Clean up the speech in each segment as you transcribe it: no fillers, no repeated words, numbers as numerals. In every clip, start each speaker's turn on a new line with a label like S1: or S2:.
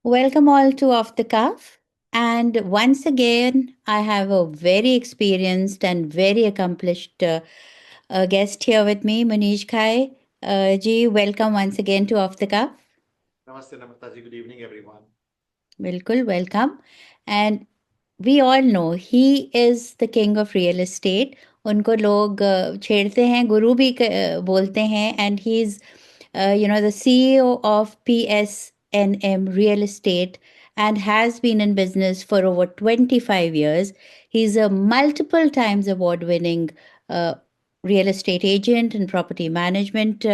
S1: Welcome all to Off the Cuff. And once again, I have a very experienced and very accomplished guest here with me, Manish Khai. Ji, welcome once again to Off the Cuff.
S2: Namaste, Namrata ji. Good evening, everyone.
S1: Bilkul, welcome. And we all know he is the king of real estate. उनको लोग छेड़ते हैं, गुरु भी बोलते हैं, and he's the CEO of PSNM Real Estate and has been in business for over 25 years. He's a multiple times award winning uh, real estate agent and property management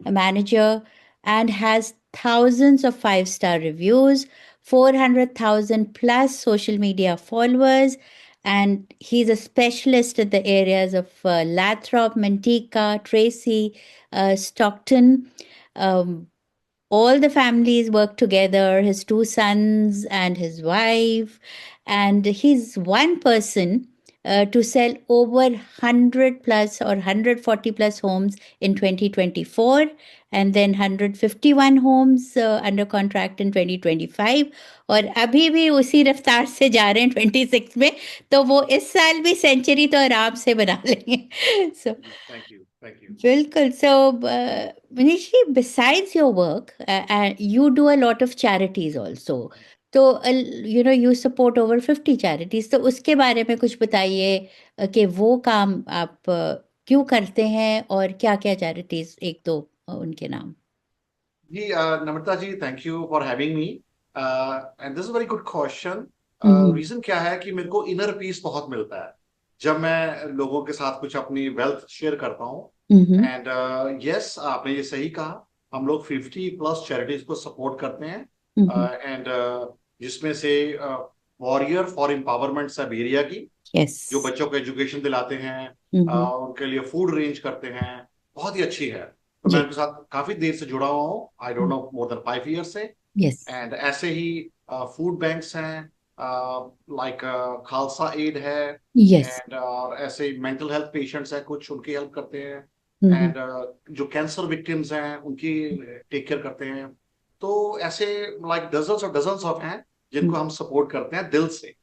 S1: manager, and has thousands of five-star reviews, 400,000 plus social media followers, and he's a specialist in the areas of Lathrop, Manteca, Tracy, Stockton. Um, all the families work together, his two sons and his wife, and he's one person to sell over 100 plus or 140 plus homes in 2024, and then 151 homes under contract in 2025, और अभी भी उसी रफ्तार से जा रहे हैं 26 में, तो वो इस साल भी सेंचुरी तो आराम से बना लेंगे. So
S2: Thank you. Thank you.
S1: Bilkul. So, Manishi, besides your work, you do a lot of charities also. तो you support over 50 charities. तो उसके बारे में कुछ बताइए कि वो काम आप क्यों करते हैं और क्या क्या charities, एक दो उनके नाम.
S2: जी, Namrata ji, thank you for having me and this is very good question.
S1: Hmm.
S2: Reason क्या है कि मेरे को इनर पीस बहुत मिलता है जब मैं लोगों के साथ कुछ अपनी वेल्थ शेयर करता हूँ.
S1: हम्म.
S2: एंड यस, आपने ये सही कहा. हम लोग 50 प्लस चैरिटीज को सपोर्ट करते हैं.
S1: हम्म.
S2: एंड जिसमें से वॉरियर फॉर एम्पावरमेंट सब एरिया की,
S1: यस.
S2: जो बच्चों को एजुकेशन दिलाते हैं,
S1: हम्म.
S2: उनके लिए फूड अरेंज करते हैं, बहुत ही अच्छी है. तो मैं
S1: जी.
S2: उनके साथ काफी देर से जुड़ा हुआ हूँ. I don't know, more than 5 year से.
S1: यस.
S2: एंड ऐसे ही फूड बैंक्स हैं, लाइक खालसा एड है.
S1: यस.
S2: एंड ऐसे मेंटल हेल्थ पेशेंट्स हैं, कुछ उनकी हेल्प करते हैं.
S1: हम्म.
S2: एंड जो कैंसर विक्टिम्स हैं उनकी टेक केयर करते हैं. तो ऐसे लाइक डजन्स ऑफ हैं जिनको हम सपोर्ट करते हैं दिल से.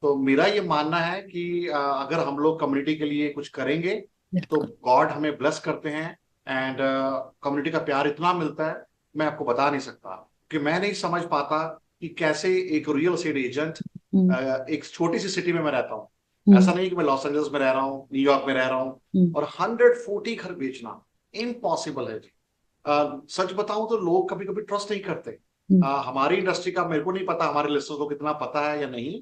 S2: तो मेरा ये मानना है कि अगर हम लोग कम्युनिटी के लिए कुछ करेंगे तो
S1: बिल्कुल.
S2: गॉड हमें ब्लेस करते हैं. एंड कम्युनिटी का प्यार इतना मिलता है, मैं आपको बता नहीं सकता. कि मैं नहीं समझ पाता कि कैसे एक रियल एस्टेट एजेंट,
S1: हम्म.
S2: एक छोटी सी सिटी में मैं रहता हूँ.
S1: हम्म.
S2: ऐसा नहीं कि मैं लॉस एंजल्स में रह रहा हूँ, न्यूयॉर्क में रह रहा हूँ,
S1: हम्म.
S2: और 140 घर बेचना इम्पॉसिबल है जी. सच बताऊं तो लोग कभी कभी ट्रस्ट नहीं करते.
S1: हम्म.
S2: हमारी इंडस्ट्री का मेरे को नहीं पता, हमारे लिस्टर्स को कितना पता है या नहीं.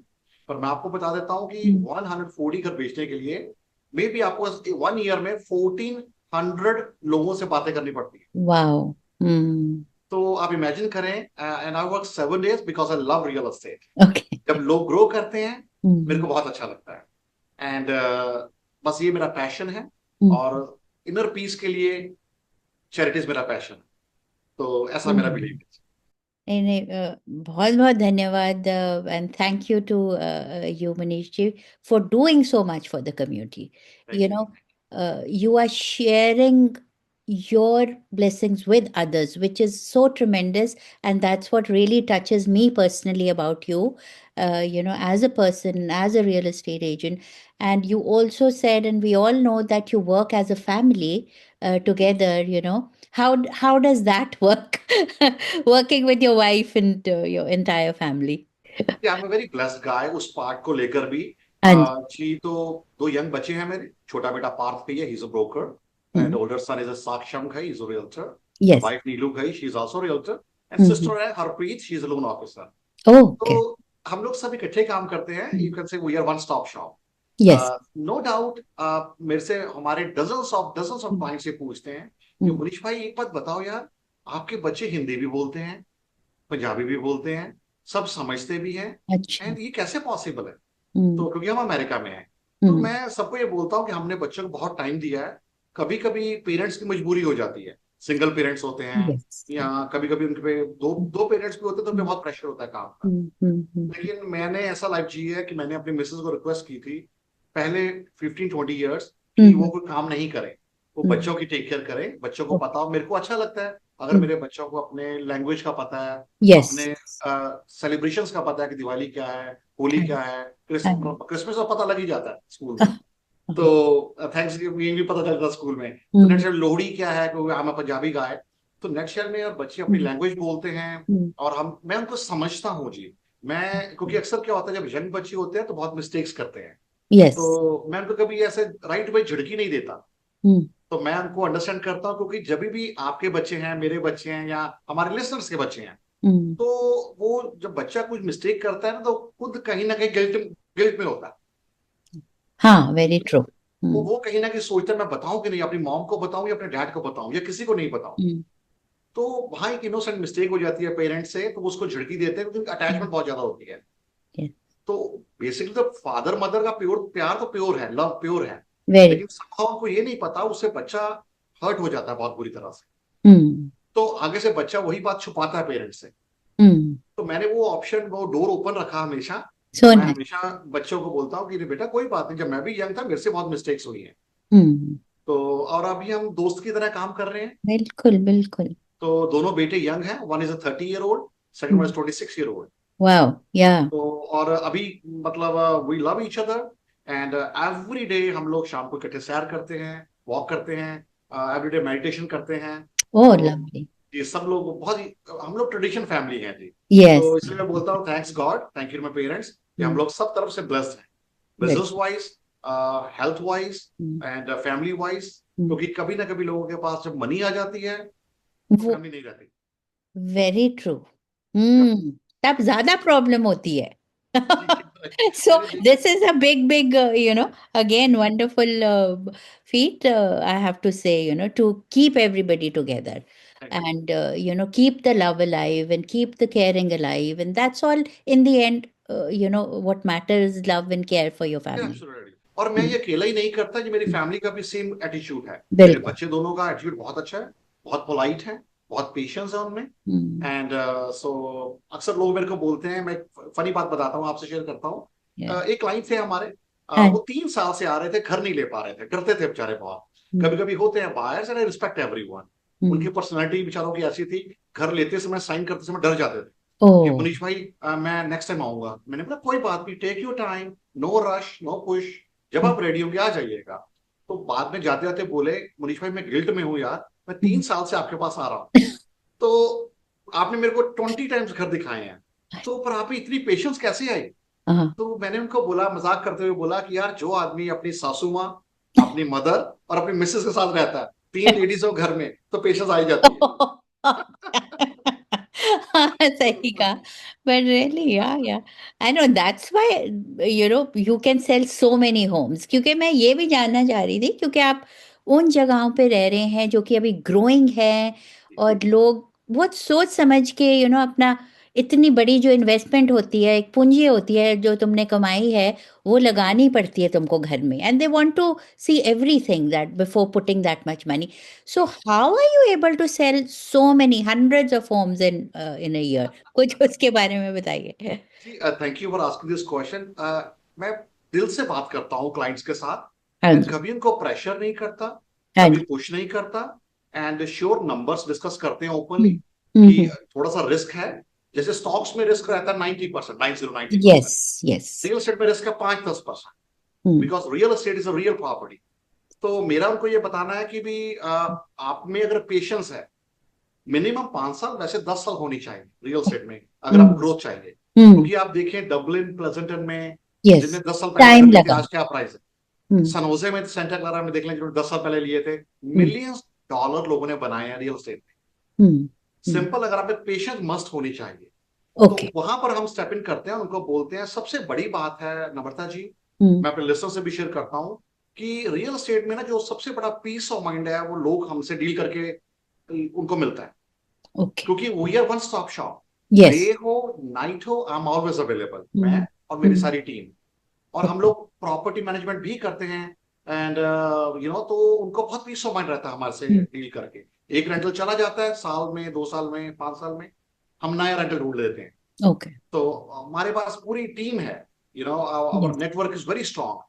S2: पर मैं आपको बता देता हूँ कि
S1: हम्म.
S2: 140 घर बेचने के लिए मे बी आपको 1 ईयर में 1400 लोगों से बातें करनी पड़ती है.
S1: वाओ. हम्म.
S2: तो आप इमेजिन करें. And I work 7 days because I love real estate.
S1: Okay.
S2: जब लोग ग्रो करते हैं मेरे
S1: हम्म.
S2: को बहुत अच्छा लगता है. एंड बस ये मेरा पैशन है.
S1: हम्म.
S2: और इनर पीस के लिए चैरिटीज मेरा पैशन है. तो ऐसा मेरा बिलीव है.
S1: नहीं नहीं, बहुत बहुत धन्यवाद, and thank you to you Manish ji for doing so much for the community.
S2: Thank you.
S1: You are sharing your blessings with others, which is so tremendous, and that's what really touches me personally about you. As a person, as a real estate agent. And you also said, and we all know that you work as a family together. How does that work? Working with your wife and your entire family.
S2: I am very blessed guy उस part को लेकर भी.
S1: And
S2: जी, तो दो young बच्चे हैं मेरे. छोटा बेटा पार्थ भी है, he is a broker. And
S1: mm,
S2: older son is a Saksham Ghai, he is a realtor.
S1: yes.
S2: Wife Neelu Ghai, she is also realtor. And
S1: Hmm.
S2: Sister है Harpreet, she is a loan officer.
S1: Oh,
S2: तो
S1: okay.
S2: हम लोग सब इकट्ठे काम करते हैं.
S1: Mm.
S2: You can say we are one stop shop.
S1: Yes.
S2: No doubt. मेरे से हमारे डजन्स ऑफ
S1: Mm.
S2: क्लाइंट से पूछते हैं कि
S1: Mm.
S2: मनीष भाई एक बात बताओ यार, आपके बच्चे हिंदी भी बोलते हैं, पंजाबी भी बोलते हैं, सब समझते भी हैं,
S1: अच्छा.
S2: एंड ये कैसे पॉसिबल है?
S1: Mm.
S2: तो क्योंकि हम अमेरिका में हैं. तो
S1: Mm.
S2: मैं सबको ये बोलता हूँ कि हमने बच्चों को बहुत टाइम दिया है. कभी कभी पेरेंट्स की मजबूरी हो जाती है, सिंगल पेरेंट्स होते हैं,
S1: Yes.
S2: या कभी कभी उनके पे दो
S1: Mm.
S2: दो पेरेंट्स भी होते हैं, तो उन पे
S1: Mm.
S2: बहुत प्रेशर होता है काम का.
S1: Mm. Mm.
S2: लेकिन मैंने ऐसा लाइफ जी है कि मैंने अपनी मिसेस को रिक्वेस्ट की थी पहले 15-20 ईयर्स कि वो
S1: Mm.
S2: कोई काम नहीं करे, वो
S1: Mm.
S2: बच्चों की टेक केयर करे, बच्चों को
S1: Okay.
S2: पता हो. मेरे को अच्छा लगता है अगर मेरे बच्चों को अपने लैंग्वेज का पता है,
S1: यस।
S2: अपने सेलिब्रेशंस का पता है कि दिवाली क्या है, होली क्या है, क्रिसमस का पता लग ही जाता है स्कूल में। तो थैंक्स गिविंग भी पता चलता है स्कूल में। तो नेक्स्ट ईयर लोहड़ी क्या है, क्योंकि हम पंजाबी गाय। तो नेक्स्ट ईयर में यार बच्चे अपनी लैंग्वेज बोलते हैं, और हम मैं उनको समझता हूँ जी। मैं क्योंकि अक्सर क्या होता है, जब यंग बच्चे होते हैं तो बहुत मिस्टेक्स करते हैं।
S1: यस।
S2: तो मैं उनको कभी ऐसे राइट वे झिड़की नहीं देता। तो मैं उनको अंडरस्टैंड करता हूँ, क्योंकि जब भी आपके बच्चे हैं, मेरे बच्चे हैं, या हमारे लिसनर्स के बच्चे हैं, तो वो जब बच्चा कुछ मिस्टेक करता है ना, तो खुद कहीं ना कहीं गिल्ट गिल्ट में होता है।
S1: हाँ, वेरी ट्रू।
S2: वो कहीं ना कहीं सोचता है मैं बताऊं कि नहीं, अपनी मॉम को बताऊं या अपने डैड को बताऊं, या किसी को नहीं बताऊं। तो वहां एक इनोसेंट मिस्टेक हो जाती है पेरेंट्स से, तो वो उसको झिड़की देते हैं, क्योंकि अटैचमेंट बहुत ज्यादा होती है। तो बेसिकली तो फादर मदर का प्योर प्यार तो प्योर है, लव प्योर है।
S1: वेरी।
S2: लेकिन somehow उनको ये नहीं पता, उससे बच्चा हर्ट हो जाता है बहुत बुरी तरह से। तो आगे से बच्चा वही बात छुपाता है पेरेंट्स से। तो मैंने वो ऑप्शन, वो डोर ओपन रखा हमेशा।
S1: सो
S2: मैं
S1: नाइस।
S2: हमेशा बच्चों को बोलता हूँ कि नहीं बेटा, कोई बात नहीं, जब मैं भी यंग था मेरे से बहुत मिस्टेक्स हुई हैं। तो और अभी हम दोस्त की तरह काम कर रहे हैं।
S1: बिल्कुल बिल्कुल।
S2: तो दोनों बेटे यंग हैं, one is a 30 year old, second one is 26 year old।
S1: Wow. Yeah.
S2: तो और अभी मतलब we love each other, and every day हम लोग शाम को इकट्ठे सैर करते हैं, वॉक करते हैं, एवरी डे मेडिटेशन करते हैं।
S1: ओ
S2: तो
S1: लवली।
S2: ये सब लोग बहुत ही, हम लोग ट्रेडिशन फैमिली हैं जी।
S1: यस।
S2: तो इसलिए मैं बोलता हूँ thanks God, thank you my parents, कि हम लोग सब तरफ से ब्लेस्ड हैं, बिजनेस
S1: बिल्कुल।
S2: Wise, health wise, and family wise. क्योंकि कभी ना कभी लोगों के पास जब मनी आ जाती है तो
S1: वो
S2: फैमिली नहीं रहती।
S1: Very true.
S2: Yep.
S1: तब ज्यादा प्रॉब्लम होती है।
S2: जी
S1: So
S2: मैंने देखा।
S1: this is a big, again, wonderful feat, I have to say, to keep everybody together,
S2: thank you.
S1: and keep the love alive and keep the caring alive, and that's all in the end. What matters, love and care for your family.
S2: Absolutely. और मैं ये अकेला ही नहीं करता, ये मेरी family का भी सेम एटीट्यूड है। मेरे
S1: बिल्कुल।
S2: बच्चे दोनों का एटीट्यूड बहुत अच्छा है, बहुत पोलाइट है, बहुत पेशेंस है उनमें।
S1: हम्म।
S2: एंड सो अक्सर लोग मेरे को बोलते हैं, मैं फनी बात बताता हूँ, आपसे शेयर करता हूँ।
S1: Yeah.
S2: एक क्लाइंट थे हमारे,
S1: हाँ।
S2: वो 3 साल से आ रहे थे, घर नहीं ले पा रहे थे, डरते थे बेचारे बहुत। कभी कभी होते हैं buyers, and I respect everyone. उनकी
S1: हम्म।
S2: पर्सनैलिटी बेचारों की ऐसी थी, घर लेते समय, साइन करते समय डर जाते थे
S1: ओ।
S2: कि मनीष भाई मैं नेक्स्ट टाइम आऊंगा। मैंने बोला कोई बात नहीं, take your time, no rush no push, जब आप रेडी होंगे आ जाइएगा। तो बाद में जाते जाते बोले, मनीष भाई मैं गिल्ट में हूँ यार, मैं 3 साल से आपके पास आ रहा हूँ, तो आपने मेरे को 20 टाइम्स घर दिखाए हैं, तो पर आप में इतनी पेशेंस कैसे आई?
S1: हाँ।
S2: तो मैंने उनको बोला, मजाक करते हुए बोला कि यार जो आदमी अपनी सासू माँ, अपनी मदर और अपनी मिसेस के साथ रहता है, 3 लेडीज हो घर में, तो पेशेंस आ ही जाती है।
S1: हाँ, सही कहा। But really, yeah. I know that's why, you can sell so many homes. क्योंकि मैं ये भी जानना चाह रही थी, क्योंकि आप उन जगहों पे रह रहे हैं जो कि अभी ग्रोइंग है, और लोग बहुत सोच समझ के, अपना इतनी बड़ी जो इन्वेस्टमेंट होती है, एक पूंजी होती है जो तुमने कमाई है, वो लगानी पड़ती है तुमको घर में, and they want to see everything that before putting that much money. So how are you able to sell so many hundreds of homes in a year? कुछ उसके बारे में बताइए.
S2: जी thank you for asking this question. मैं दिल से बात करता हूँ क्लाइंट्स के साथ।
S1: हाँ
S2: मैं
S1: जी.
S2: कभी उनको प्रेशर नहीं करता,
S1: हाँ
S2: कभी
S1: जी.
S2: पुश नहीं करता, एंड श्योर नंबर्स डिस्कस करते हैं ओपनली,
S1: हम्म.
S2: कि
S1: हम्म.
S2: थोड़ा सा रिस्क है। जैसे स्टॉक्स में रिस्क रहता है 90%, 90%।
S1: Yes. Yes.
S2: रियल एस्टेट में रिस्क है 5-10%,
S1: hmm.
S2: Because real estate is a real property. तो मेरा उनको ये बताना है कि भी आप में अगर पेशेंस है, मिनिमम 5 साल, वैसे 10 साल होनी चाहिए रियल एस्टेट में, अगर आपको
S1: हम्म.
S2: ग्रोथ चाहिए।
S1: हम्म.
S2: क्योंकि आप देखें डबलिन प्लेजेंटन में
S1: Yes.
S2: जिनने 10 साल पहले घर
S1: टाइम
S2: लिए थे,
S1: लगा.
S2: आज क्या प्राइस है?
S1: हम्म.
S2: सनोजे में सेंटा क्लारा में देख लें, जिन्होंने 10 साल पहले लिए थे,
S1: हम्म.
S2: मिलियंस डॉलर लोगों ने बनाए हैं रियल एस्टेट में।
S1: हम्म. हम्म.
S2: सिंपल, अगर आप में पेशेंस मस्ट होनी चाहिए। तो
S1: ओके.
S2: वहां पर हम स्टेप इन करते हैं, उनको बोलते हैं सबसे बड़ी बात है नम्रता जी,
S1: हम्म.
S2: मैं अपने लिस्टर से भी शेयर करता हूँ, कि रियल एस्टेट में ना जो सबसे बड़ा पीस ऑफ माइंड है, वो लोग हमसे डील करके उनको मिलता है।
S1: ओके.
S2: क्योंकि we are one stop shop, day
S1: yes.
S2: हो नाइट हो, आई एम ऑलवेज अवेलेबल, मैं
S1: हम्म.
S2: और मेरी
S1: हम्म.
S2: सारी टीम। और हम
S1: ओके.
S2: लोग प्रॉपर्टी मैनेजमेंट भी करते हैं, एंड तो उनको बहुत पीस ऑफ माइंड रहता है हमारे से
S1: हम्म.
S2: डील करके। एक रेंटल चला जाता है, साल में, 2 साल में, 5 साल में हम नया रेंटल ढूंढ लेते हैं।
S1: ओके.
S2: तो हमारे पास पूरी टीम है, our
S1: yes.
S2: Network is very strong.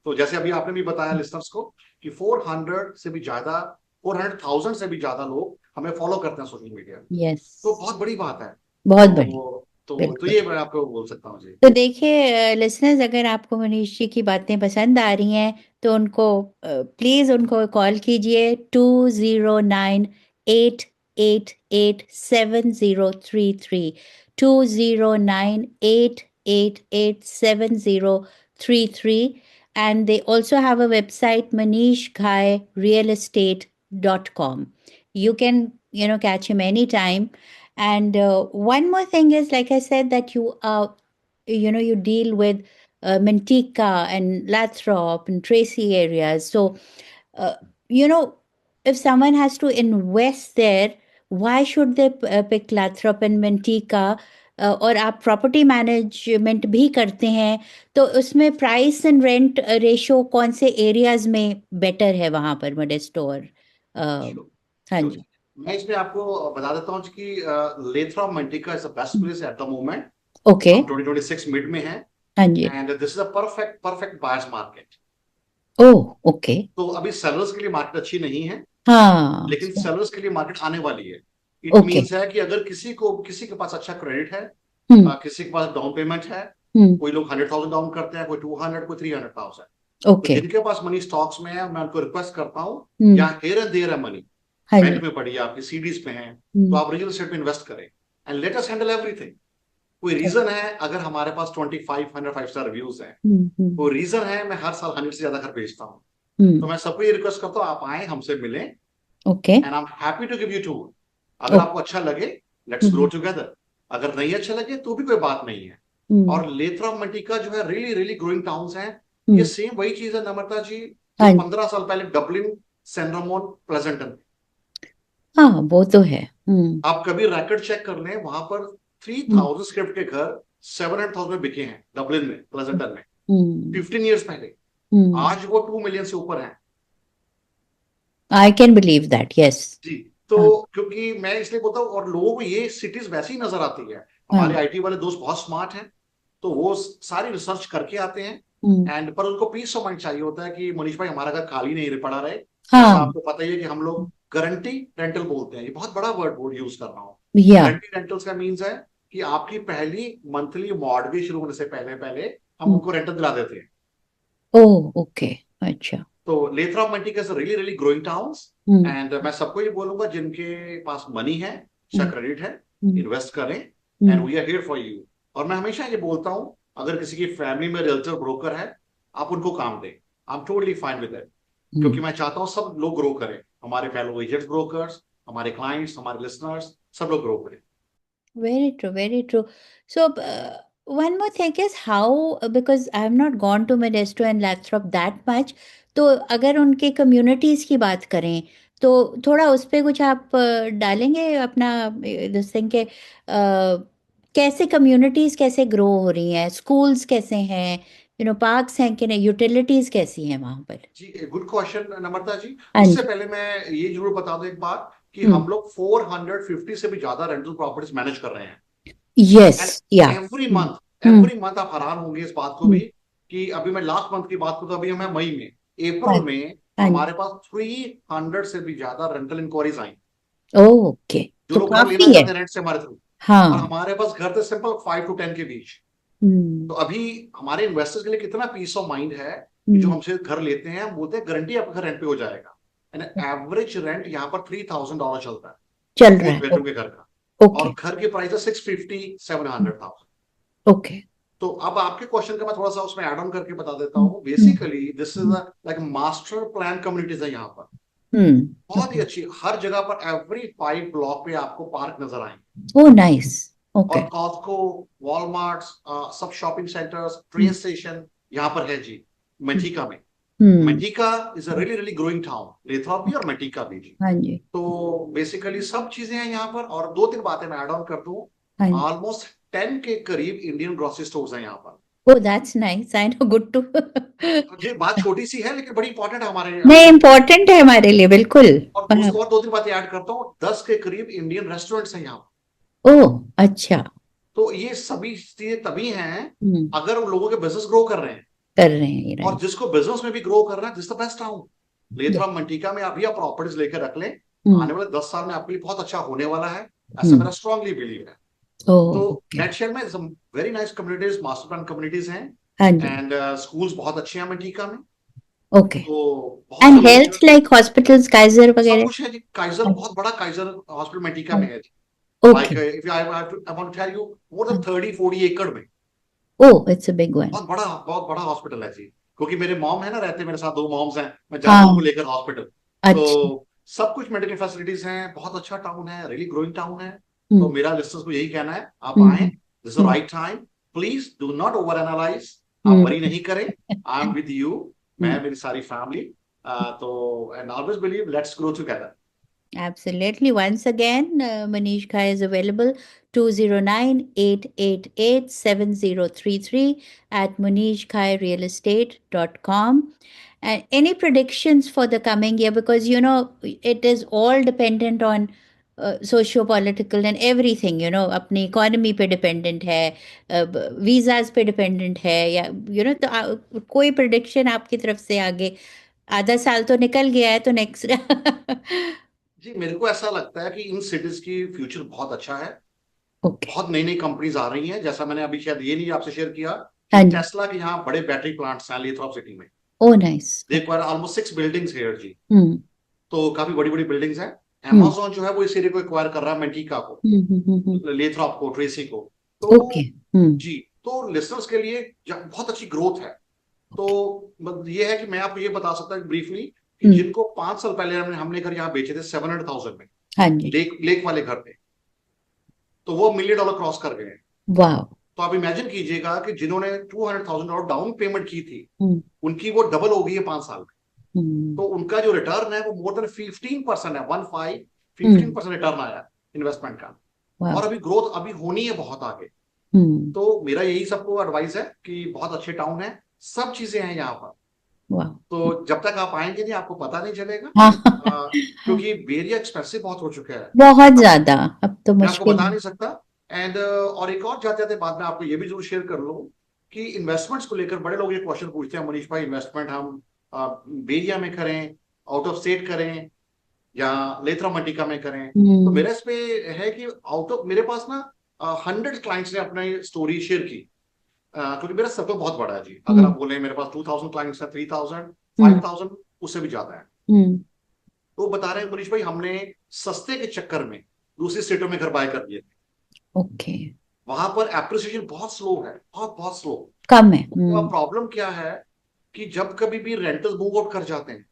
S2: तो जैसे अभी आपने भी बताया लिस्टर्स को, कि 400 से भी ज्यादा, 400,000 से भी ज्यादा लोग हमें फॉलो करते हैं सोशल मीडिया।
S1: यस,
S2: तो बहुत बड़ी बात है।
S1: बहुत बढ़िया,
S2: तो
S1: बिल्कुल।
S2: ये मैं आपको बोल सकता हूँ जी।
S1: तो देखिए लिसनर्स, अगर आपको मनीष जी की बातें पसंद आ रही हैं तो उनको प्लीज़ उनको कॉल कीजिए 209-888-7033, 209-888-7033, and they also have a website, manishghairealestate.com. You can, catch him anytime. And one more thing is, like I said, that you deal with Manteca and Lathrop and Tracy areas. So, uh, you know, if someone has to invest there, why should they pick Lathrop and Manteca? और आप property management भी करते हैं, तो उसमें price and rent ratio कौन से areas में बेटर है वहां पर, मोडेस्टो और
S2: श्योर,
S1: हाँ
S2: श्योर।
S1: जी।
S2: मैं इसमें आपको बता देता हूँ कि Lathrop Manteca is the best place at the moment.
S1: Okay.
S2: हम 2026 मिड में हैं,
S1: हाँ जी।
S2: And this is a perfect perfect buyers market.
S1: Oh, okay.
S2: तो अभी सेलर्स के लिए मार्केट अच्छी नहीं है,
S1: हाँ।
S2: लेकिन सेलर्स के लिए मार्केट आने वाली है। It
S1: okay.
S2: मीन्स है कि अगर किसी के पास अच्छा क्रेडिट है,
S1: हम्म।
S2: किसी के पास डाउन पेमेंट है,
S1: हम्म।
S2: कोई लोग 100,000 डाउन करते हैं, कोई 200, कोई 300,000। तो
S1: ओके।
S2: जिनके पास मनी स्टॉक्स में है, मैं उनको रिक्वेस्ट करता हूँ, या
S1: हम्म।
S2: हेयर एंड देयर है मनी,
S1: हाँ
S2: बैंक
S1: जी।
S2: में पड़ी है आपकी, सीडीज पे है, तो
S1: हम्म।
S2: आप रियल एस्टेट में इन्वेस्ट करें, and let us handle everything. कोई रीजन है अगर हमारे पास 2500 5 स्टार रिव्यूज हैं,
S1: हम्म।
S2: कोई रीजन है मैं हर साल 100 से ज्यादा घर बेचता हूँ, तो
S1: हम्म।
S2: मैं सबको ये रिक्वेस्ट करता हूँ, आप आए हमसे मिलें,
S1: okay.
S2: And I am happy to give you tour. अगर
S1: ओके।
S2: आपको अच्छा लगे, लेट्स ग्रो
S1: हम्म।
S2: टुगेदर। अगर नहीं अच्छा लगे तो भी कोई बात नहीं है।
S1: हम्म।
S2: और लेथरा मटिका जो है रियली रियली ग्रोइंग टाउन्स हैं। ये
S1: हम्म।
S2: सेम वही चीज है नम्रता जी, जो
S1: हाँ।
S2: 15 साल पहले डबलिन, सैन रामोन, प्लेजेंटन।
S1: हाँ, वो तो है। हम्म।
S2: आप कभी रैकेट चेक कर लें, वहां पर
S1: हम्म।
S2: 3000 स्क्वायर फीट के घर 700,000 में बिके हैं, डबलिन में, प्लेजेंटन में,
S1: हम्म।
S2: 15 ईयर्स पहले।
S1: हम्म।
S2: आज वो 2 मिलियन से ऊपर है।
S1: I can believe that, yes.
S2: जी। तो
S1: हाँ।
S2: क्योंकि मैं इसलिए बोलता हूँ, और लोगों को ये सिटीज वैसी ही नजर आती है।
S1: हाँ।
S2: हमारे आईटी वाले दोस्त बहुत स्मार्ट हैं, तो वो सारी रिसर्च करके आते हैं,
S1: हम्म।
S2: एंड पर उनको पीस ऑफ माइंड चाहिए होता है कि मनीष भाई हमारा घर खाली नहीं पड़ा रहे। जैसा
S1: हाँ।
S2: आपको पता ही है कि हम लोग गारंटी रेंटल बोलते हैं, ये बहुत बड़ा वर्ड यूज कर रहा हूँ।
S1: या।
S2: गारंटी रेंटल्स का मीन्स है कि आपकी पहली मंथली मॉर्गेज शुरू होने से पहले पहले हम उनको रेंटल दिला देते हैं।
S1: Oh, okay. अच्छा।
S2: तो Lathrop Manteca is really really growing towns,
S1: hmm.
S2: And मैं सबको ये बोलूंगा जिनके पास मनी है, अच्छा
S1: हम्म।
S2: क्रेडिट है,
S1: हम्म।
S2: इन्वेस्ट करें, and
S1: hmm.
S2: We are here for you. और मैं हमेशा ये बोलता हूं, अगर किसी की फैमिली में रियल्टर ब्रोकर है, आप उनको काम दें, I am totally fine with it. क्योंकि
S1: हम्म।
S2: मैं चाहता हूं सब लोग ग्रो करें, हमारे फेलो एजेंट्स ब्रोकर्स, हमारे क्लाइंट्स, हमारे लिसनर्स, सब लोग ग्रो करें।
S1: Very true, very true. So, one more thing is how, because I have not gone to Modesto and Lathrop that much, तो अगर उनके कम्युनिटीज़ की बात करें तो थोड़ा उस पे कुछ आप डालेंगे अपना दिस थिंग के कैसे कम्युनिटीज़ कैसे ग्रो हो रही हैं, स्कूल्स कैसे हैं, पार्क्स हैं कि नहीं, यूटिलिटीज़ कैसी हैं वहाँ पर?
S2: जी, गुड क्वेश्चन नम्रता जी।
S1: हाँ
S2: उससे
S1: जी।
S2: पहले मैं ये जरूर बता दूं एक बात, कि
S1: हम्म।
S2: हम लोग 450 से भी ज्यादा रेंटल प्रॉपर्टीज मैनेज कर रहे हैं।
S1: यस।
S2: एंड
S1: या।
S2: एवरी
S1: हम्म।
S2: मंथ,
S1: हम्म।
S2: एवरी मंथ आप हैरान होंगे इस बात को
S1: हम्म।
S2: भी, कि अभी मैं लास्ट मंथ की बात करूं तो अभी हमें मई में,
S1: हाँ।
S2: अप्रैल में
S1: हाँ जी।
S2: हमारे पास 300 से भी ज्यादा रेंटल इंक्वायरीज आई,
S1: ओके।
S2: जो
S1: तो
S2: लोग घर लेना
S1: काफ़ी है।
S2: चाहते हैं रेंट से हमारे थ्रू। और
S1: हाँ।
S2: हमारे पास घर थे सिंपल 5 to 10 के बीच। तो
S1: हम्म।
S2: अभी हमारे इन्वेस्टर्स के लिए कितना पीस ऑफ माइंड है, कि जो
S1: हम्म।
S2: हमसे घर लेते हैं हम बोलते हैं गारंटी आपका घर रेंट पे हो जाएगा। एंड एवरेज रेंट यहाँ पर $3,000 चलता है,
S1: चल रहा
S2: 4 बेडरूम
S1: है।
S2: के घर का।
S1: ओके।
S2: और घर की प्राइस है 650 700,000।
S1: ओके।
S2: तो अब आपके क्वेश्चन का मैं थोड़ा सा उसमें ऐड ऑन करके बता देता
S1: हम्म।
S2: हूँ।
S1: Hmm.
S2: Basically this is like master plan communities है यहाँ पर, बहुत ही
S1: ओके।
S2: अच्छी। हर जगह पर एवरी 5 ब्लॉक पे आपको पार्क नजर आएंगे,
S1: ओ नाइस। ओके।
S2: और कॉस्को, वॉलमार्ट, सब shopping centres, train
S1: hmm.
S2: Station यहाँ पर है जी, मटीका में।
S1: Hmm.
S2: Manteca is a really really growing town, Lathrop भी और मटीका भी जी।
S1: हाँ जी।
S2: तो बेसिकली सब चीजें हैं यहाँ पर। और 2-3 बातें मैं ऐड ऑन कर दूं,
S1: हाँ जी।
S2: ऑलमोस्ट 10 के करीब इंडियन ग्रोसरी स्टोर्स हैं यहाँ पर।
S1: Oh that's nice, I know, good to.
S2: ये बात छोटी सी है लेकिन बड़ी इंपॉर्टेंट है हमारे
S1: नहीं,
S2: लिए।
S1: इम्पोर्टेंट है हमारे लिए, बिल्कुल।
S2: और
S1: हाँ।
S2: और 2-3 बातें ऐड करता हूँ, 10 के करीब इंडियन रेस्टोरेंट्स हैं यहाँ।
S1: ओ, अच्छा।
S2: तो ये सभी चीजें तभी हैं
S1: हम्म।
S2: अगर उन लोगों के बिजनेस ग्रो कर रहे हैं।
S1: कर रहे हैं,
S2: और
S1: राइट।
S2: जिसको बिजनेस में भी ग्रो करना है, दिस द बेस्ट टाउन। लेथरा मंटिका में अभी आप प्रॉपर्टीज लेकर रख लें, आने वाले 10 साल में आपके लिए बहुत अच्छा होने वाला है, ऐसा
S1: हम्म।
S2: मेरा स्ट्रांगली बिलीव है।
S1: ओह,
S2: तो
S1: ओके।
S2: नेटशेल में very nice communities, master plan communities हैं,
S1: हाँ जी।
S2: एंड स्कूल्स बहुत अच्छे हैं मटीका में।
S1: ओके।
S2: तो बहुत
S1: एंड
S2: से लोग
S1: हेल्थ लाइक हॉस्पिटल्स, काइजर
S2: सब
S1: वगैरह?
S2: कुछ है जी। काइजर, बहुत बड़ा काइजर हॉस्पिटल मटीका में है जी।
S1: Okay.
S2: Like if I want to tell you, more than 30-40 एकड़ में,
S1: oh, it's a big one.
S2: बहुत बड़ा हॉस्पिटल है जी। क्योंकि मेरे मॉम है ना, रहते मेरे साथ, 2 मॉम्स हैं, मैं जाता हूँ उनको
S1: हाँ।
S2: लेकर हॉस्पिटल। तो
S1: अच्छा।
S2: सब कुछ मेडिकल फैसिलिटीज हैं, बहुत अच्छा टाउन है, रियली ग्रोइंग टाउन है। तो
S1: हम्म।
S2: मेरा लिस्टर्स को यही कहना है, आप आए,
S1: हम्म।
S2: This is the
S1: hmm.
S2: Right time. Please do not over analyse, आप
S1: हम्म।
S2: वरी नहीं करें। I am with you,
S1: hmm.
S2: मैं, मेरी सारी फैमिली। तो and always believe, let's grow together.
S1: Absolutely. Once again, Manish Khai is available 209-888-7033 at manishkhairealestate.com. And any predictions for the coming year? Because, it is all dependent on socio-political and everything, अपनी economy पे dependent है, visas पे dependent है, या, तो कोई prediction आपकी तरफ से आगे? आधा साल तो निकल गया है, तो नेक्स्ट।
S2: जी, मेरे को ऐसा लगता है कि इन सिटीज की फ्यूचर बहुत अच्छा है।
S1: ओके।
S2: बहुत नई नई कंपनीज आ रही हैं, जैसा मैंने अभी शायद ये नहीं आपसे शेयर किया कि
S1: हाँ जी।
S2: टेस्ला के यहाँ बड़े बैटरी प्लांट्स हैं लेथरॉप सिटी में।
S1: Oh, nice.
S2: They
S1: okay.
S2: Acquire almost 6 buildings here जी।
S1: हम्म।
S2: तो काफी बड़ी बड़ी बिल्डिंग्स हैं।
S1: हम्म।
S2: amazon जो है वो इस एरिया को एक्वायर कर रहा है, मेंटिका को,
S1: हम्म।
S2: लेथरॉप को, ट्रेसी को।
S1: ओके।
S2: तो
S1: हम्म।
S2: जी, तो लिसनर्स के लिए बहुत अच्छी ग्रोथ है। तो ये है कि मैं आपको ये बता सकता हूँ ब्रीफली कि
S1: हम्म।
S2: जिनको 5 साल पहले हमने घर यहाँ बेचे थे 700,000 में,
S1: हाँ जी।
S2: लेक लेक वाले घर पे, तो वो $1 million क्रॉस कर गए हैं।
S1: वाह।
S2: तो आप इमेजिन कीजिएगा कि जिन्होंने $200,000 डाउन पेमेंट की थी,
S1: हम्म।
S2: उनकी वो डबल हो गई है 5 साल में।
S1: हम्म।
S2: तो उनका जो रिटर्न है वो मोर देन 15% है, 15,
S1: हम्म।
S2: 15% रिटर्न आया इन्वेस्टमेंट का।
S1: वाह।
S2: और अभी ग्रोथ अभी होनी है बहुत आगे।
S1: हम्म।
S2: तो मेरा यही सबको एडवाइस है कि बहुत अच्छे टाउन है, सब चीजें हैं यहाँ पर।
S1: वाह।
S2: तो जब तक आप आएंगे नहीं, आपको पता नहीं चलेगा।
S1: हाँ।
S2: क्योंकि बेरिया एक्सपेंसिव बहुत हो चुका है।
S1: बहुत
S2: अब
S1: ज्यादा, अब तो
S2: मैं आपको
S1: मुश्किल
S2: बता
S1: है।
S2: नहीं सकता। एंड और एक और जाते जाते बाद में आपको ये भी जरूर शेयर कर लूं कि इन्वेस्टमेंट्स को लेकर बड़े लोग ये क्वेश्चन पूछते हैं, मनीष भाई इन्वेस्टमेंट हम बेरिया में करें, आउट ऑफ स्टेट करें, या लेथरा मटिका में करें? तो
S1: हम्म।
S2: मेरा इस पे है कि आउट ऑफ, मेरे पास ना 100 क्लाइंट्स ने अपनी स्टोरी शेयर की। क्योंकि मेरा सर्कल बहुत बड़ा है जी। अगर
S1: हम्म।
S2: आप बोले मेरे पास 2000 क्लाइंट्स है, 3000,
S1: हम्म।
S2: 5000, उससे भी ज्यादा है।
S1: हम्म।
S2: तो वो बता रहे हैं, मनीष भाई हमने सस्ते के चक्कर में दूसरी स्टेटों में घर बाय कर दिए थे,
S1: ओके।
S2: वहां पर एप्रिसिएशन बहुत स्लो है, बहुत बहुत स्लो।
S1: कम है।
S2: तो
S1: हम्म।
S2: अब प्रॉब्लम क्या है कि जब कभी भी रेंटर्स मूव आउट कर जाते हैं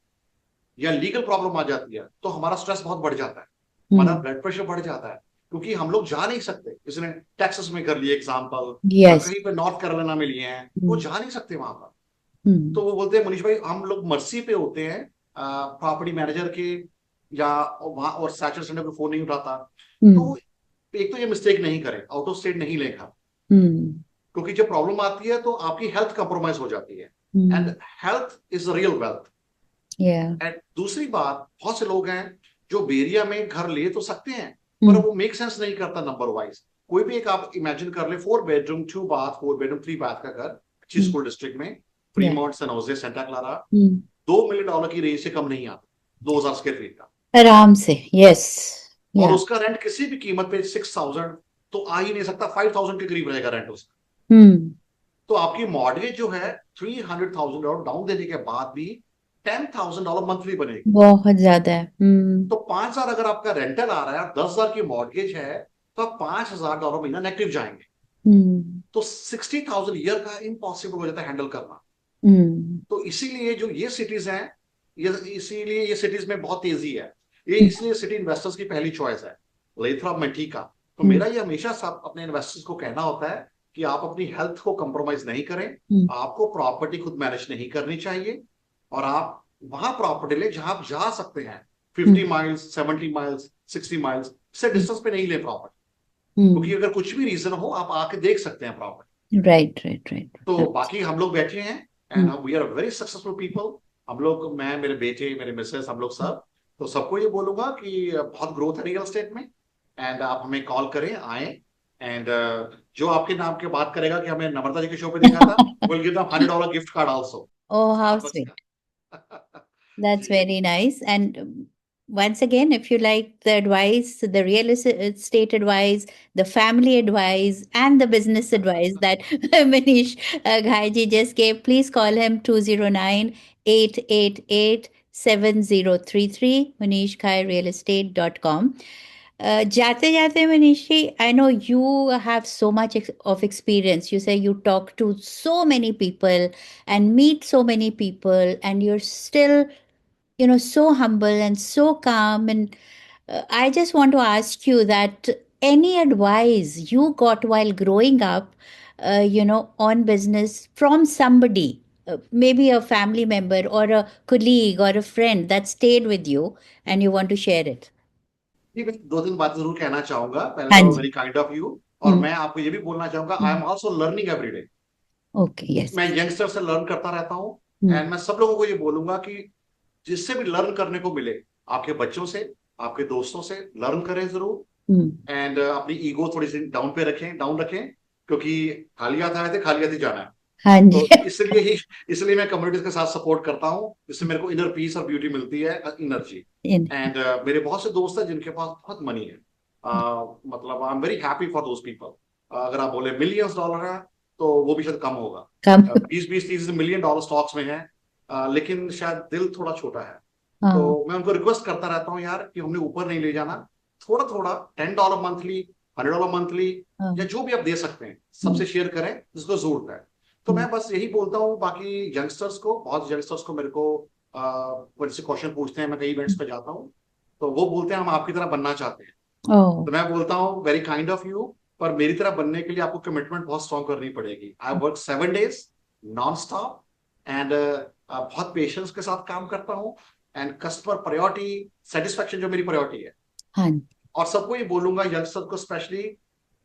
S2: या लीगल प्रॉब्लम आ जाती है, तो हमारा स्ट्रेस बहुत बढ़ जाता है, हमारा
S1: हम्म।
S2: ब्लड प्रेशर बढ़ जाता है। क्योंकि हम लोग जा नहीं सकते, इसने टेक्सास में कर लिए एग्जाम्पल, या
S1: यस।
S2: कहीं पे नॉर्थ कैरोलिना में लिए हैं, वो
S1: हम्म।
S2: जा नहीं सकते वहां पर।
S1: हम्म।
S2: तो वो बोलते हैं, मनीष भाई हम लोग मर्सी पे होते हैं प्रॉपर्टी मैनेजर के, या वहां, और सैटरडे संडे को फोन नहीं उठाता।
S1: हम्म।
S2: तो एक तो ये मिस्टेक नहीं करें, आउट ऑफ स्टेट नहीं लेगा।
S1: हम्म।
S2: क्योंकि जब प्रॉब्लम आती है तो आपकी हेल्थ कंप्रोमाइज हो जाती है, and
S1: hmm.
S2: Health is real wealth.
S1: या।
S2: एंड दूसरी बात, बहुत से लोग हैं जो बेरिया में घर ले तो सकते हैं, पर
S1: हम्म।
S2: वो मेक सेंस नहीं करता नंबर वाइज। कोई भी एक आप इमेजिन कर ले, 4 बेडरूम 2 बाथ, 4 बेडरूम 3 बाथ का घर, अच्छी
S1: हम्म।
S2: स्कूल डिस्ट्रिक्ट में,
S1: yeah.
S2: Fremont, San Jose, Santa Clara,
S1: hmm.
S2: $2 million की रेंज से कम नहीं आता, 2000 स्क्वायर फीट का।
S1: आराम से। यस।
S2: और
S1: या।
S2: उसका रेंट किसी भी कीमत पे 6000 तो आ ही नहीं सकता, 5000 के करीब रहेगा रेंट उसका।
S1: हम्म।
S2: तो आपकी मॉर्गेज जो है $300,000 डाउन देने के बाद भी $10,000 मंथली बनेगी।
S1: बहुत ज्यादा है। हम्म।
S2: तो 5,000 अगर आपका रेंटल आ रहा है, 10,000 की मॉर्गेज है, तो आप $5,000 महीना नेगेटिव जाएंगे।
S1: हम्म।
S2: तो 60,000 ईयर का इम्पॉसिबल हो जाता है हैंडल करना।
S1: हम्म।
S2: तो इसीलिए जो ये सिटीज हैं, ये इसीलिए ये सिटीज में बहुत तेजी है। ये इसलिए सिटी इन्वेस्टर्स की पहली चॉइस है, लेथरॉप मेंटिका। तो
S1: हम्म।
S2: मेरा ये हमेशा सब अपने इन्वेस्टर्स को कहना होता है कि आप अपनी हेल्थ को कंप्रोमाइज नहीं करें,
S1: हम्म।
S2: आपको प्रॉपर्टी खुद मैनेज नहीं करनी चाहिए, और आप वहां प्रॉपर्टी ले जहां आप जा सकते हैं, 50 माइल्स, 70 माइल्स, 60 माइल्स से डिस्टेंस पे नहीं ले प्रॉपर्टी। क्योंकि
S1: हम्म।
S2: अगर कुछ भी रीजन हो, आप आके देख सकते हैं प्रॉपर्टी।
S1: राइट, राइट,
S2: तो
S1: राइट।
S2: बाकी हम लोग बैठे हैं, and we are very successful people. हम लोग, मैं, मेरे बेटे, मेरे मिसेस, हम लोग सब। तो सबको ये बोलूंगा कि बहुत ग्रोथ है रियल एस्टेट में, एंड आप हमें कॉल करें, आए। एंड जो आपके नाम की बात करेगा कि हमें नम्रता जी के शो पे देखा था, will give them $100 gift card also,
S1: Oh, how
S2: Starbucks
S1: sweet.
S2: का।
S1: That's
S2: ji.
S1: very nice. And once again, if you like the advice, the real estate advice, the family advice, and the business advice that Manish Ghai just gave, please call him 209-888-7033, manishghairealestate.com. जाते जाते मनीषी, I know you have so much of experience. You say you talk to so many people and meet so many people, and you're still, so humble and so calm. And I just want to ask you that any advice you got while growing up, on business from somebody, maybe a family member or a colleague or a friend that stayed with you, and you want to share it.
S2: जी, मैं दो तीन बातें जरूर कहना चाहूंगा। पहले
S1: हाँ
S2: तो
S1: जी।
S2: Very kind of you. और
S1: हम्म।
S2: मैं आपको ये भी बोलना चाहूंगा, I
S1: hmm.
S2: Am also learning every day.
S1: Okay, yes.
S2: मैं यंगस्टर से लर्न करता रहता हूँ।
S1: हम्म।
S2: एंड मैं सब लोगों को ये बोलूंगा कि जिससे भी लर्न करने को मिले, आपके बच्चों से, आपके दोस्तों से लर्न करें जरूर।
S1: हम्म।
S2: एंड अपनी ईगो थोड़ी सी डाउन पे रखें, डाउन रखें, क्योंकि खाली हाथ आए थे, खाली हाथ ही जाना है।
S1: हाँ
S2: तो
S1: जी।
S2: इसलिए मैं कम्युनिटीज के साथ सपोर्ट करता हूँ, जिससे मेरे को इनर पीस और ब्यूटी मिलती है, एनर्जी।
S1: इन-
S2: एंड मेरे बहुत से दोस्त हैं जिनके पास बहुत मनी है। मतलब आई am very happy for those people. अगर आप बोले मिलियंस डॉलर है, तो वो भी शायद कम होगा।
S1: कम।
S2: 20-20-30 मिलियन डॉलर स्टॉक्स में है। लेकिन शायद दिल थोड़ा छोटा है। तो
S1: हाँ।
S2: मैं उनको रिक्वेस्ट करता रहता हूँ यार, कि हमने ऊपर नहीं ले जाना। थोड़ा थोड़ा $10 मंथली, $100 मंथली,
S1: हाँ।
S2: या जो भी आप दे सकते हैं,
S1: हम्म।
S2: सबसे शेयर करें जिसको जरूरत है। तो
S1: हम्म।
S2: मैं बस यही बोलता हूँ। बाकी यंगस्टर्स को, बहुत यंगस्टर्स को मेरे को मुझे से क्वेश्चन पूछते हैं, मैं कई इवेंट्स पे जाता हूँ, तो वो बोलते हैं हम आपकी तरह बनना चाहते हैं।
S1: ओ।
S2: तो मैं बोलता हूँ वेरी काइंड ऑफ यू, पर मेरी तरह बनने के लिए आपको कमिटमेंट बहुत स्ट्रॉन्ग करनी पड़ेगी। I work 7 days non stop. And बहुत पेशेंस के साथ काम करता हूँ। एंड कस्टमर प्रायोरिटी, सेटिस्फेक्शन जो मेरी प्रायोरिटी है।
S1: हाँ।
S2: और सबको ये बोलूंगा, यंगस्टर को स्पेशली,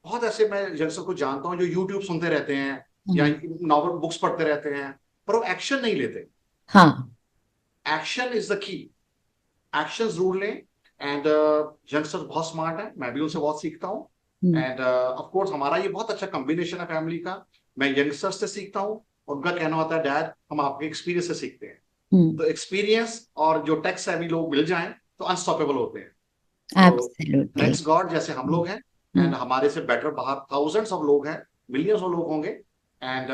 S2: बहुत ऐसे मैं यंगस्टर को जानता हूँ जो यूट्यूब सुनते रहते हैं या
S1: हम्म।
S2: नॉवल बुक्स पढ़ते रहते हैं, पर वो एक्शन नहीं लेते।
S1: हाँ।
S2: Action is the key. Action जरूर लें। एंड यंगस्टर्स बहुत स्मार्ट है, मैं भी उनसे बहुत सीखता हूँ।
S1: हम्म।
S2: एंड ऑफ कोर्स हमारा ये बहुत अच्छा कॉम्बिनेशन है फैमिली का। मैं यंगस्टर्स से सीखता हूँ, उनका कहना होता है डैड हम आपके एक्सपीरियंस से सीखते हैं।
S1: हम्म।
S2: तो एक्सपीरियंस और जो टेक्स हैवी लोग मिल जाएं तो अनस्टॉपेबल होते हैं। तो
S1: एब्सोल्युटली।
S2: थैंक्स गॉड जैसे हम लोग हैं। एंड हमारे से बेटर बाहर थाउजेंड्स ऑफ लोग हैं, मिलियंस ऑफ लोग होंगे। एंड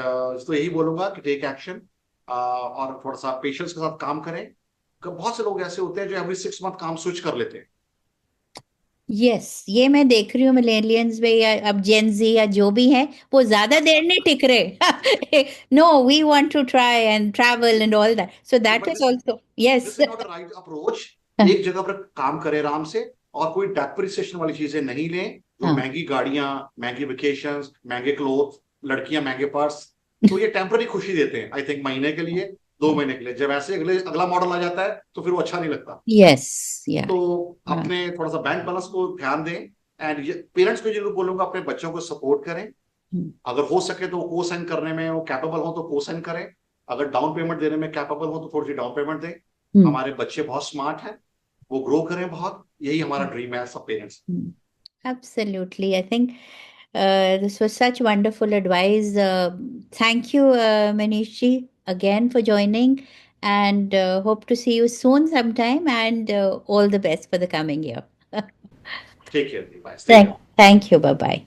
S2: तो यही बोलूंगा कि टेक एक्शन, और थोड़ा सा पेशेंस के साथ काम करें। बहुत से लोग ऐसे होते हैं जो एवरी 6 मंथ काम स्विच कर लेते हैं।
S1: यस, ये मैं देख रही हूँ मिलेनियंस में, या अब जेनजी या जो भी है, वो ज्यादा देर नहीं टिक रहे। No, we want to try and travel and all that, so that
S2: but
S1: is also yes.
S2: This is not a right approach. एक जगह पर काम करें आराम से, और कोई डेप्रिसिएशन वाली चीजें नहीं लें, जो
S1: हाँ।
S2: महंगी गाड़ियां, महंगी वेकेशंस, महंगे क्लोथ, लड़कियां महंगे पर्स। तो ये टेम्पररी खुशी देते हैं, आई थिंक महीने के लिए, 2 महीने के लिए। जब ऐसे अगला मॉडल आ जाता है तो फिर वो अच्छा नहीं लगता।
S1: यस। या।
S2: तो अपने थोड़ा सा बैंक बैलेंस को ध्यान दें। एंड पेरेंट्स को जरूर बोलूंगा अपने बच्चों को सपोर्ट करें। अगर हो सके तो को साइन करने में वो कैपेबल हो तो को साइन करें। अगर डाउन पेमेंट देने में कैपेबल हो तो थोड़ी सी डाउन पेमेंट दें। हमारे बच्चे बहुत स्मार्ट हैं, वो ग्रो करें बहुत, यही हमारा ड्रीम है सब parents.
S1: Absolutely. I think this was such wonderful advice. Thank you, Manishji, again for joining, and hope to see you soon sometime. And all the best for the coming year.
S2: Take care, bye, stay
S1: Thank you. Bye bye.